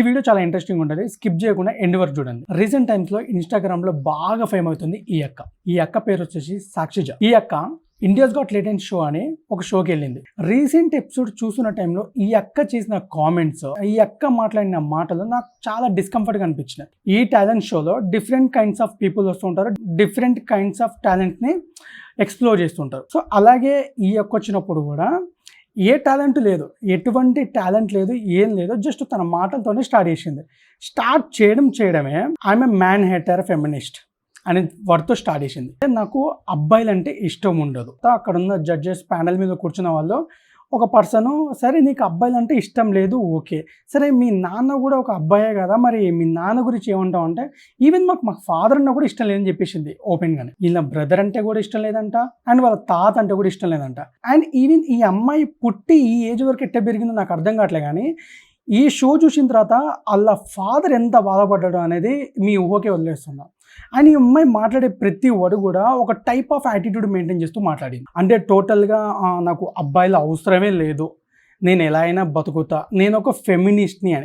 Video చాలా interesting ఉంటుంది, skip చేయకుండా ఎండ్ వరకు చూడండి. రీసెంట్ టైమ్స్ లో ఇన్స్టాగ్రామ్ లో బాగా ఫేమ్ అవుతుంది ఈ అక్క పేరు వచ్చేసి సాక్షిజ. ఈ అక్క ఇండియాస్ గాట్ లేటెంట్ షో అని ఒక షోకి వెళ్ళింది. రీసెంట్ ఎపిసోడ్ చూసిన టైంలో ఈ అక్క చేసిన కామెంట్స్, ఈ అక్క మాట్లాడిన మాటలు నాకు చాలా డిస్కంఫర్ట్ గా అనిపించినాయి. ఈ టాలెంట్ షోలో డిఫరెంట్ కైండ్స్ ఆఫ్ పీపుల్ వస్తుంటారు, డిఫరెంట్ కైండ్స్ ఆఫ్ టాలెంట్ ని ఎక్స్ప్లోర్ చేస్తుంటారు. సో అలాగే ఈ అక్క వచ్చినప్పుడు కూడా ఏ టాలెంట్ లేదు, ఎటువంటి టాలెంట్ లేదు, ఏం లేదు, జస్ట్ తన మాటలతోనే స్టార్ట్ చేసింది. స్టార్ట్ చేయడమే ఆమె మ్యాన్ హేటర్ ఫెమినిస్ట్ అనే వర్డ్తో స్టార్ట్ చేసింది. నాకు అబ్బాయిలు అంటే ఇష్టం ఉండదు. అక్కడ ఉన్న జడ్జెస్ ప్యానల్ మీద కూర్చున్న వాళ్ళు ఒక పర్సన్, సరే నీకు అబ్బాయిలు అంటే ఇష్టం లేదు, ఓకే, సరే మీ నాన్న కూడా ఒక అబ్బాయే కదా, మరి మీ నాన్న గురించి ఏమంటావు అంటే, ఈవెన్ మా ఫాదర్ అన్న కూడా ఇష్టం లేదని చెప్పేసింది ఓపెన్ గానే. వీళ్ళ బ్రదర్ అంటే కూడా ఇష్టం లేదంట, అండ్ వాళ్ళ తాత అంటే కూడా ఇష్టం లేదంట. అండ్ ఈవెన్ ఈ అమ్మాయి పుట్టి ఈ ఏజ్ వరకు ఎట్ట పెరిగిందో నాకు అర్థం కావట్లే. కానీ ఈ షో చూసిన తర్వాత వాళ్ళ ఫాదర్ ఎంత బాధపడ్డాడు అనేది మీ ఊహకే వదిలేస్తున్నాం. అండ్ ఈ అమ్మాయి మాట్లాడే ప్రతి వర్డ్ కూడా ఒక టైప్ ఆఫ్ యాటిట్యూడ్ మెయింటైన్ చేస్తూ మాట్లాడింది. అంటే టోటల్గా నాకు అబ్బాయిల అవసరమే లేదు, నేను ఎలా అయినా బతుకుతా, నేను ఒక ఫెమినిస్ట్ని అని.